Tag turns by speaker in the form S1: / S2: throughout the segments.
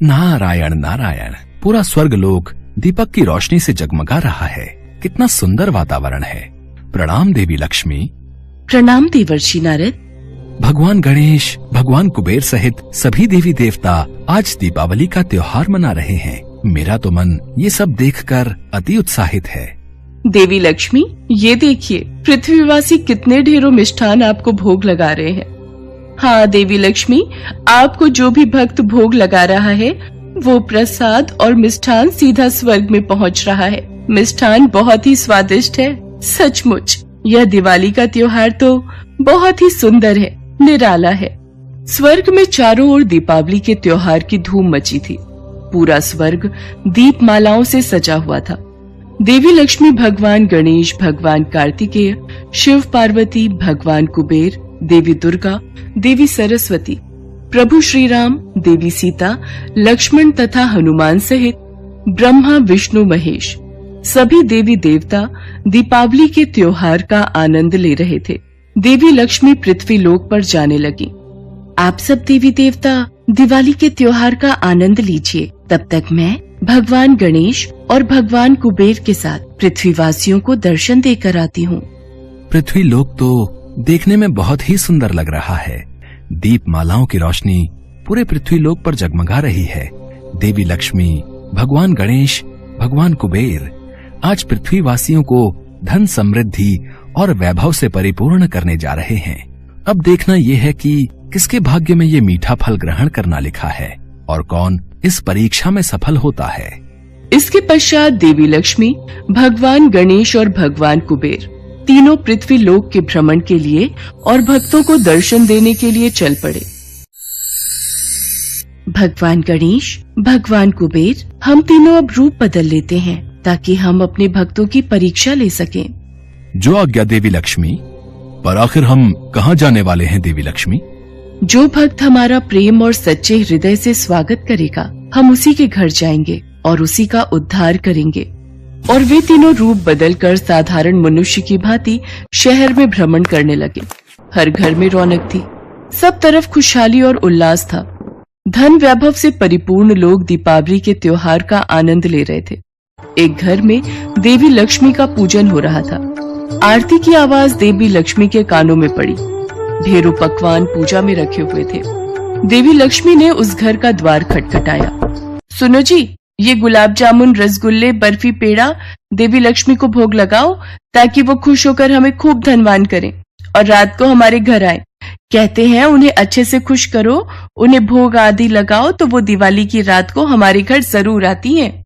S1: नारायण नारायण। पूरा स्वर्गलोक दीपक की रोशनी से जगमगा रहा है। कितना सुंदर वातावरण है। प्रणाम देवी लक्ष्मी।
S2: प्रणाम देवर्षि नारद।
S1: भगवान गणेश, भगवान कुबेर सहित सभी देवी देवता आज दीपावली का त्योहार मना रहे हैं। मेरा तो मन ये सब देखकर अति उत्साहित है।
S2: देवी लक्ष्मी, ये देखिए पृथ्वीवासी कितने ढेरों मिष्ठान आपको भोग लगा रहे हैं। हाँ देवी लक्ष्मी, आपको जो भी भक्त भोग लगा रहा है वो प्रसाद और मिष्ठान सीधा स्वर्ग में पहुंच रहा है। मिष्ठान बहुत ही स्वादिष्ट है। सचमुच यह दिवाली का त्योहार तो बहुत ही सुंदर है, निराला है। स्वर्ग में चारों ओर दीपावली के त्योहार की धूम मची थी। पूरा स्वर्ग दीपमालाओं से सजा हुआ था। देवी लक्ष्मी, भगवान गणेश, भगवान कार्तिकेय, शिव पार्वती, भगवान कुबेर, देवी दुर्गा, देवी सरस्वती, प्रभु श्री राम, देवी सीता, लक्ष्मण तथा हनुमान सहित ब्रह्मा, विष्णु, महेश सभी देवी देवता दीपावली के त्योहार का आनंद ले रहे थे। देवी लक्ष्मी पृथ्वी लोक पर जाने लगी। आप सब देवी देवता दिवाली के त्योहार का आनंद लीजिए, तब तक मैं भगवान गणेश और भगवान कुबेर के साथ पृथ्वीवासियों को दर्शन देकर आती हूँ।
S1: पृथ्वी लोक तो देखने में बहुत ही सुंदर लग रहा है। दीपमालाओं की रोशनी पूरे पृथ्वी लोक पर जगमगा रही है। देवी लक्ष्मी, भगवान गणेश, भगवान कुबेर आज पृथ्वीवासियों को धन, समृद्धि और वैभव से परिपूर्ण करने जा रहे हैं। अब देखना यह है कि किसके भाग्य में ये मीठा फल ग्रहण करना लिखा है और कौन इस परीक्षा में सफल होता है।
S2: इसके पश्चात देवी लक्ष्मी, भगवान गणेश और भगवान कुबेर तीनों पृथ्वी लोक के भ्रमण के लिए और भक्तों को दर्शन देने के लिए चल पड़े। भगवान गणेश, भगवान कुबेर, हम तीनों अब रूप बदल लेते हैं ताकि हम अपने भक्तों की परीक्षा ले सकें।
S1: जो आज्ञा देवी लक्ष्मी। पर आखिर हम कहाँ जाने वाले हैं देवी लक्ष्मी?
S2: जो भक्त हमारा प्रेम और सच्चे हृदय से स्वागत करेगा, हम उसी के घर जाएंगे और उसी का उद्धार करेंगे। और वे तीनों रूप बदलकर साधारण मनुष्य की भांति शहर में भ्रमण करने लगे। हर घर में रौनक थी, सब तरफ खुशहाली और उल्लास था। धन वैभव से परिपूर्ण लोग दीपावली के त्योहार का आनंद ले रहे थे। एक घर में देवी लक्ष्मी का पूजन हो रहा था। आरती की आवाज देवी लक्ष्मी के कानों में पड़ी। ढेरों पकवान पूजा में रखे हुए थे। देवी लक्ष्मी ने उस घर का द्वार खटखटाया। सुनो जी, ये गुलाब जामुन, रसगुल्ले, बर्फी, पेड़ा देवी लक्ष्मी को भोग लगाओ ताकि वो खुश होकर हमें खूब धनवान करें और रात को हमारे घर आए। कहते हैं उन्हें अच्छे से खुश करो, उन्हें भोग आदि लगाओ तो वो दिवाली की रात को हमारे घर जरूर आती हैं।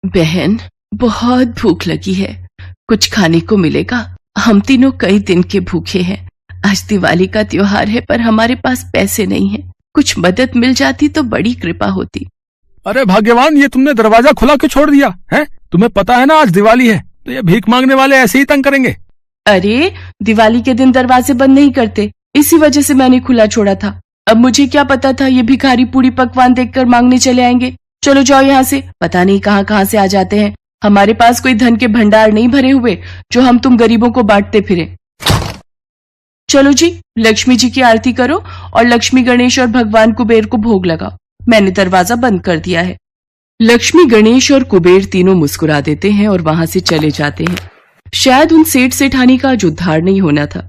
S2: बहन, बहुत भूख लगी है, कुछ खाने को मिलेगा? हम तीनों कई दिन के भूखे हैं। आज दिवाली का त्योहार है पर हमारे पास पैसे नहीं है। कुछ मदद मिल जाती तो बड़ी कृपा होती।
S1: अरे भाग्यवान, ये तुमने दरवाजा खुला क्यों छोड़ दिया है? तुम्हें पता है ना आज दिवाली है, तो ये भीख मांगने वाले ऐसे ही तंग करेंगे।
S2: अरे दिवाली के दिन दरवाजे बंद नहीं करते, इसी वजह से मैंने खुला छोड़ा था। अब मुझे क्या पता था ये भिखारी पूरी पकवान देखकर मांगने चले आएंगे। चलो जाओ यहाँ से, पता नहीं कहाँ कहाँ से आ जाते हैं। हमारे पास कोई धन के भंडार नहीं भरे हुए जो हम तुम गरीबों को बांटते फिरे। चलो जी, लक्ष्मी जी की आरती करो और लक्ष्मी, गणेश और भगवान कुबेर को भोग लगाओ। मैंने दरवाजा बंद कर दिया है। लक्ष्मी, गणेश और कुबेर तीनों मुस्कुरा देते हैं और वहां से चले जाते हैं। शायद उन सेठ सेठानी का आज उद्धार नहीं होना था।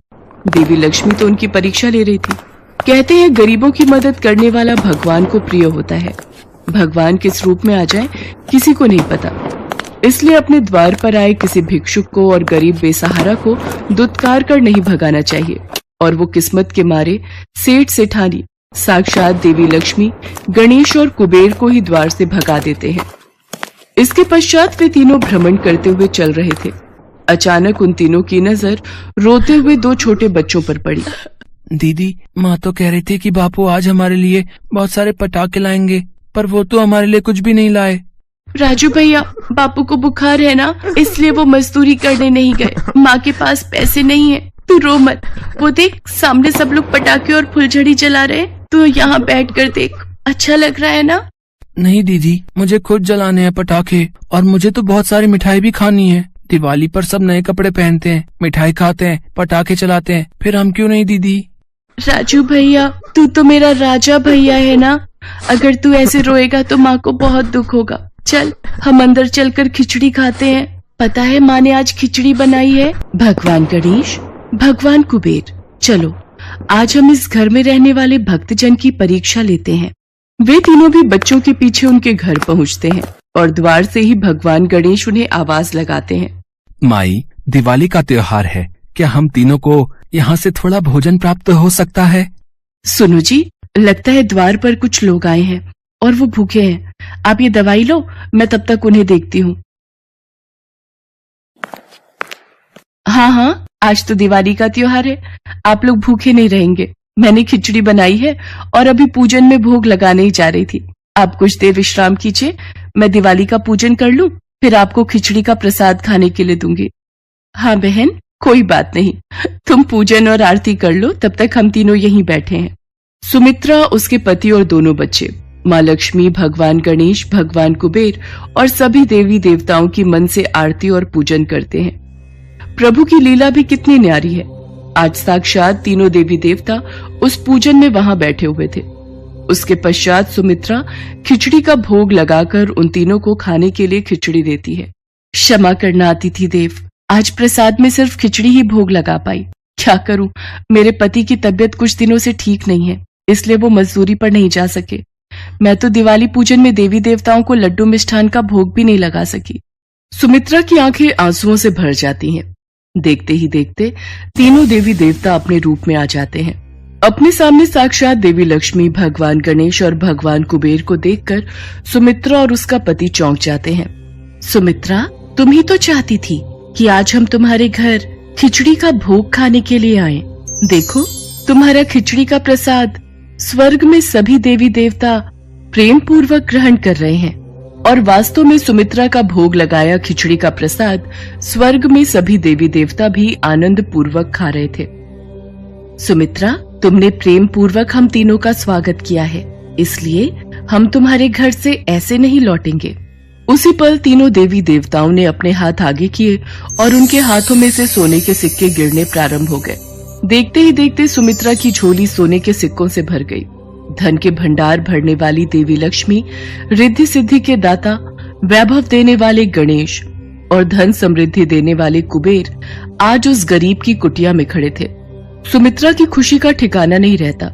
S2: देवी लक्ष्मी तो उनकी परीक्षा ले रही थी। कहते हैं गरीबों की मदद करने वाला भगवान को प्रिय होता है। भगवान किस रूप में आ जाए किसी को नहीं पता, इसलिए अपने द्वार पर आए किसी भिक्षुक को और गरीब बेसहारा को दुत्कार कर नहीं भगाना चाहिए। और वो किस्मत के मारे सेठ सेठानी साक्षात देवी लक्ष्मी, गणेश और कुबेर को ही द्वार से भगा देते हैं। इसके पश्चात वे तीनों भ्रमण करते हुए चल रहे थे। अचानक उन तीनों की नजर रोते हुए दो छोटे बच्चों पर पड़ी।
S1: दीदी, माँ तो कह रही थी कि बापू आज हमारे लिए बहुत सारे पटाखे लाएंगे, पर वो तो हमारे लिए कुछ भी नहीं लाए।
S2: राजू भैया, बापू को बुखार है ना, इसलिए वो मजदूरी करने नहीं गए। माँ के पास पैसे नहीं है। तू रो मत, वो देख सामने सब लोग पटाखे और फुलझड़ी जला रहे। तू यहाँ बैठ कर देख, अच्छा लग रहा है ना?
S1: नहीं दीदी, मुझे खुद जलाने हैं पटाखे और मुझे तो बहुत सारी मिठाई भी खानी है। दिवाली पर सब नए कपड़े पहनते हैं, मिठाई खाते हैं, पटाखे चलाते हैं, फिर हम क्यों नहीं दीदी?
S2: राजू भैया, तू तो मेरा राजा भैया है ना, अगर तू ऐसे रोएगा तो माँ को बहुत दुख होगा। चल हम अंदर चलकर खिचड़ी खाते हैं। पता है माँ ने आज खिचड़ी बनाई है। भगवान गणेश, भगवान कुबेर, चलो आज हम इस घर में रहने वाले भक्तजन की परीक्षा लेते हैं। वे तीनों भी बच्चों के पीछे उनके घर पहुँचते हैं और द्वार से ही भगवान गणेश उन्हें आवाज लगाते हैं।
S1: माई, दिवाली का त्योहार है, क्या हम तीनों को यहाँ से थोड़ा भोजन प्राप्त हो सकता है?
S2: सुनो जी, लगता है द्वार पर कुछ लोग आए हैं और वो भूखे हैं। आप ये दवाई लो, मैं तब तक उन्हें देखती हूँ। हाँ हाँ, आज तो दिवाली का त्योहार है, आप लोग भूखे नहीं रहेंगे। मैंने खिचड़ी बनाई है और अभी पूजन में भोग लगाने ही जा रही थी। आप कुछ देर विश्राम कीजिए, मैं दिवाली का पूजन कर लूं, फिर आपको खिचड़ी का प्रसाद खाने के लिए दूंगी। हाँ बहन, कोई बात नहीं, तुम पूजन और आरती कर लो, तब तक हम तीनों यहीं बैठे हैं। सुमित्रा, उसके पति और दोनों बच्चे माँ लक्ष्मी, भगवान गणेश, भगवान कुबेर और सभी देवी देवताओं की मन से आरती और पूजन करते हैं। प्रभु की लीला भी कितनी न्यारी है। आज साक्षात तीनों देवी देवता उस पूजन में वहां बैठे हुए थे। उसके पश्चात सुमित्रा खिचड़ी का भोग लगाकर उन तीनों को खाने के लिए खिचड़ी देती है। क्षमा करना अतिथि देव, आज प्रसाद में सिर्फ खिचड़ी ही भोग लगा पाई। क्या करूं, मेरे पति की तबीयत कुछ दिनों से ठीक नहीं है, इसलिए वो मजदूरी पर नहीं जा सके। मैं तो दिवाली पूजन में देवी देवताओं को लड्डू मिष्ठान का भोग भी नहीं लगा सकी। सुमित्रा की आंखें आंसुओं से भर जाती हैं। देखते ही देखते तीनों देवी देवता अपने रूप में आ जाते हैं। अपने सामने साक्षात देवी लक्ष्मी, भगवान गणेश और भगवान कुबेर को देखकर सुमित्रा और उसका पति चौंक जाते हैं। सुमित्रा, तुम ही तो चाहती थी कि आज हम तुम्हारे घर खिचड़ी का भोग खाने के लिए आए। देखो, तुम्हारा खिचड़ी का प्रसाद स्वर्ग में सभी देवी देवता प्रेम पूर्वक ग्रहण कर रहे हैं। और वास्तव में सुमित्रा का भोग लगाया खिचड़ी का प्रसाद स्वर्ग में सभी देवी देवता भी आनंद पूर्वक खा रहे थे। सुमित्रा, तुमने प्रेम पूर्वक हम तीनों का स्वागत किया है, इसलिए हम तुम्हारे घर से ऐसे नहीं लौटेंगे। उसी पल तीनों देवी देवताओं ने अपने हाथ आगे किए और उनके हाथों में से सोने के सिक्के गिरने प्रारंभ हो गए। देखते ही देखते सुमित्रा की झोली सोने के सिक्कों से भर गई। धन के भंडार भरने वाली देवी लक्ष्मी, रिद्धि सिद्धि के दाता, वैभव देने वाले गणेश और धन समृद्धि देने वाले कुबेर आज उस गरीब की कुटिया में खड़े थे। सुमित्रा की खुशी का ठिकाना नहीं रहता।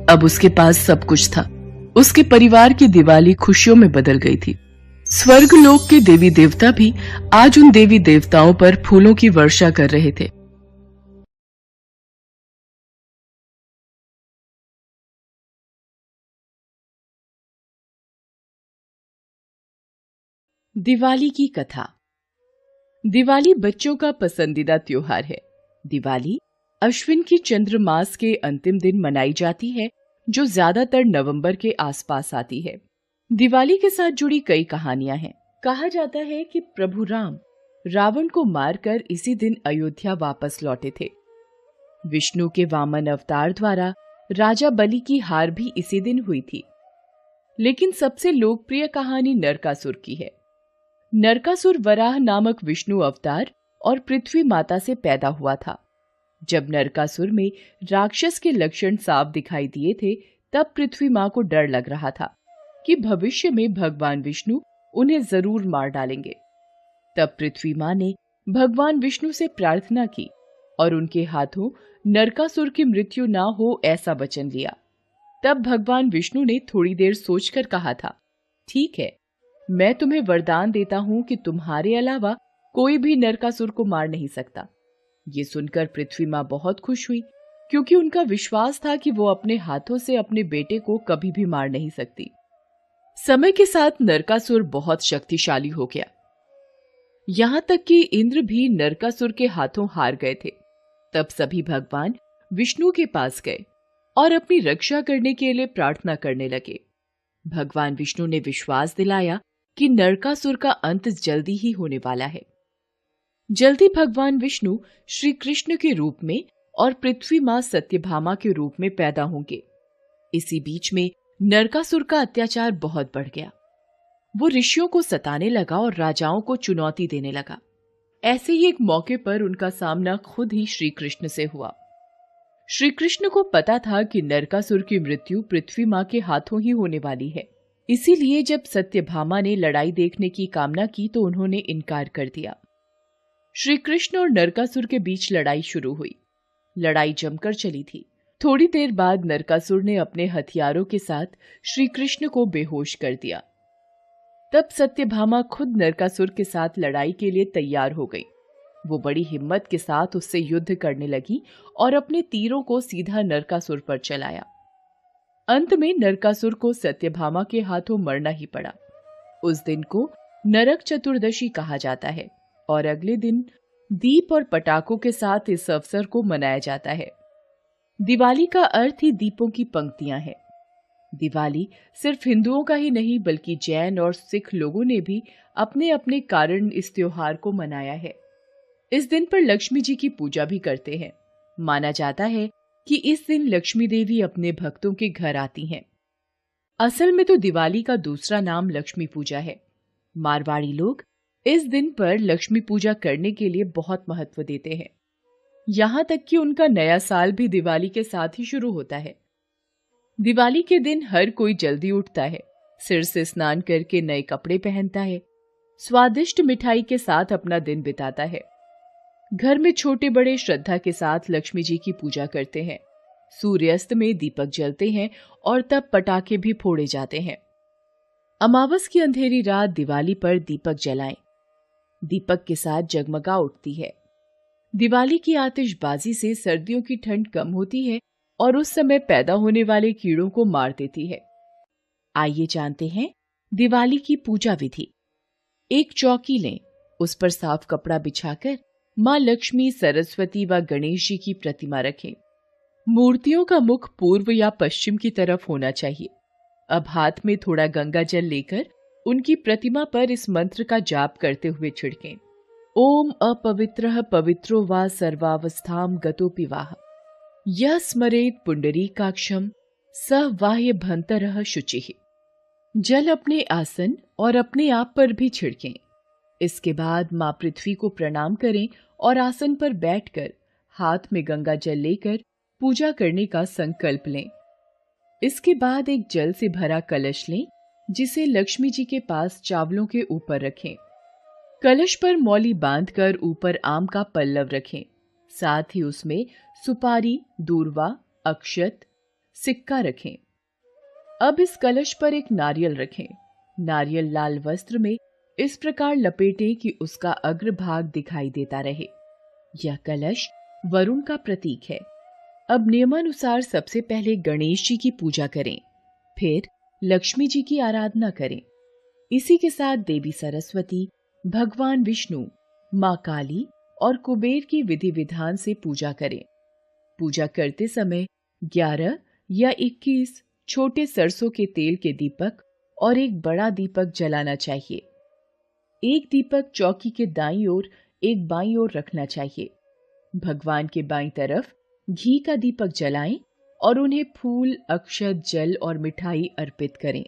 S2: अब उसके पास सब कुछ था। उसके परिवार की दिवाली खुशियों में बदल गई थी। स्वर्ग लोक के देवी देवता भी आज उन देवी देवताओं पर फूलों की वर्षा कर रहे थे। दिवाली की कथा। दिवाली बच्चों का पसंदीदा त्योहार है। दिवाली अश्विन की चंद्र मास के अंतिम दिन मनाई जाती है, जो ज्यादातर नवंबर के आसपास आती है। दिवाली के साथ जुड़ी कई कहानियां हैं। कहा जाता है कि प्रभु राम रावण को मारकर इसी दिन अयोध्या वापस लौटे थे। विष्णु के वामन अवतार द्वारा राजा बलि की हार भी इसी दिन हुई थी। लेकिन सबसे लोकप्रिय कहानी नरकासुर की है। नरकासुर वराह नामक विष्णु अवतार और पृथ्वी माता से पैदा हुआ था। जब नरकासुर में राक्षस के लक्षण साफ दिखाई दिए थे, तब पृथ्वी माँ को डर लग रहा था कि भविष्य में भगवान विष्णु उन्हें जरूर मार डालेंगे। तब पृथ्वी माँ ने भगवान विष्णु से प्रार्थना की और उनके हाथों नरकासुर की मृत्यु ना हो ऐसा वचन लिया। तब भगवान विष्णु ने थोड़ी देर सोचकर कहा था, ठीक है, मैं तुम्हें वरदान देता हूं कि तुम्हारे अलावा कोई भी नरकासुर को मार नहीं सकता। ये सुनकर पृथ्वी माँ बहुत खुश हुई, क्योंकि उनका विश्वास था कि वो अपने हाथों से अपने बेटे को कभी भी मार नहीं सकती। समय के साथ नरकासुर बहुत शक्तिशाली हो गया, यहाँ तक कि इंद्र भी नरकासुर के हाथों हार गए थे। तब सभी भगवान विष्णु के पास गए और अपनी रक्षा करने के लिए प्रार्थना करने लगे। भगवान विष्णु ने विश्वास दिलाया कि नरकासुर का अंत जल्दी ही होने वाला है। जल्दी भगवान विष्णु श्री कृष्ण के रूप में और पृथ्वी मां सत्यभामा के रूप में पैदा होंगे। इसी बीच में नरकासुर का अत्याचार बहुत बढ़ गया। वो ऋषियों को सताने लगा और राजाओं को चुनौती देने लगा। ऐसे ही एक मौके पर उनका सामना खुद ही श्री कृष्ण से हुआ। श्री कृष्ण को पता था कि नरकासुर की मृत्यु पृथ्वी माँ के हाथों ही होने वाली है। इसीलिए जब सत्यभामा ने लड़ाई देखने की कामना की तो उन्होंने इनकार कर दिया। श्री कृष्ण और नरकासुर के बीच लड़ाई शुरू हुई। लड़ाई जमकर चली थी। थोड़ी देर बाद नरकासुर ने अपने हथियारों के साथ श्री कृष्ण को बेहोश कर दिया। तब सत्यभामा खुद नरकासुर के साथ लड़ाई के लिए तैयार हो गई। वो बड़ी हिम्मत के साथ उससे युद्ध करने लगी और अपने तीरों को सीधा नरकासुर पर चलाया। अंत में नरकासुर को सत्यभामा के हाथों मरना ही पड़ा। उस दिन को नरक चतुर्दशी कहा जाता है और अगले दिन दीप और पटाखों के साथ इस अवसर को मनाया जाता है। दिवाली का अर्थ ही दीपों की पंक्तियां हैं। दिवाली सिर्फ हिंदुओं का ही नहीं बल्कि जैन और सिख लोगों ने भी अपने अपने कारण इस त्योहार को मनाया है। इस दिन पर लक्ष्मी जी की पूजा भी करते हैं। माना जाता है कि इस दिन लक्ष्मी देवी अपने भक्तों के घर आती हैं। असल में तो दिवाली का दूसरा नाम लक्ष्मी पूजा है। मारवाड़ी लोग इस दिन पर लक्ष्मी पूजा करने के लिए बहुत महत्व देते हैं। यहाँ तक कि उनका नया साल भी दिवाली के साथ ही शुरू होता है। दिवाली के दिन हर कोई जल्दी उठता है, सिर से स्नान करके नए कपड़े पहनता है, स्वादिष्ट मिठाई के साथ अपना दिन बिताता है। घर में छोटे बड़े श्रद्धा के साथ लक्ष्मी जी की पूजा करते हैं। सूर्यास्त में दीपक जलते हैं और तब पटाखे भी फोड़े जाते हैं। अमावस की अंधेरी रात दिवाली पर दीपक जलाएं। दीपक के साथ जगमगा उठती है। दिवाली की आतिशबाजी से सर्दियों की ठंड कम होती है और उस समय पैदा होने वाले कीड़ों को मार देती है। आइए जानते हैं दिवाली की पूजा विधि। एक चौकी लें, उस पर साफ कपड़ा बिछाकर मां लक्ष्मी, सरस्वती व गणेश जी की प्रतिमा रखें। मूर्तियों का मुख पूर्व या पश्चिम की तरफ होना चाहिए। अब हाथ में थोड़ा गंगा जल लेकर उनकी प्रतिमा पर इस मंत्र का जाप करते हुए छिड़कें। ओम अपवित्रः पवित्रो वा सर्वावस्थाम गतोपि वाह यः स्मरेत पुंडरीकाक्षम स वाह्य भंतरः शुचिः। जल अपने आसन और अपने आप पर भी छिड़कें। इसके बाद मां पृथ्वी को प्रणाम करें और आसन पर बैठकर हाथ में गंगा जल लेकर पूजा करने का संकल्प लें। इसके बाद एक जल से भरा कलश लें, जिसे लक्ष्मी जी के पास चावलों के ऊपर रखें। कलश पर मौली बांधकर ऊपर आम का पल्लव रखें। साथ ही उसमें सुपारी, दूर्वा, अक्षत, सिक्का रखें। अब इस कलश पर एक नारियल रखें। नारियल लाल वस्त्र में इस प्रकार लपेटें कि उसका अग्रभाग दिखाई देता रहे। यह कलश वरुण का प्रतीक है। अब नियमानुसार सबसे पहले गणेश जी की पूजा करें, फिर लक्ष्मी जी की आराधना करें। इसी के साथ देवी सरस्वती, भगवान विष्णु, मां काली और कुबेर की विधि विधान से पूजा करें। पूजा करते समय 11 या 21 छोटे सरसों के तेल के दीपक और एक बड़ा दीपक जलाना चाहिए। एक दीपक चौकी के दाईं ओर, एक बाईं ओर रखना चाहिए। भगवान के बाईं तरफ घी का दीपक जलाएं और उन्हें फूल, अक्षत, जल और मिठाई अर्पित करें।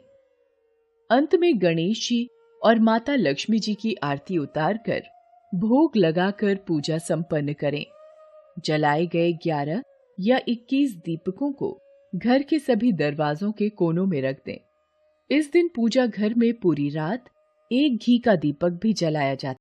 S2: अंत में गणेश जी और माता लक्ष्मी जी की आरती उतारकर भोग लगाकर पूजा संपन्न करें। जलाए गए 11 या 21 दीपकों को घर के सभी दरवाजों के कोनों में रख दें। इस दिन पूजा घर में पूरी रात एक घी का दीपक भी जलाया जाता है।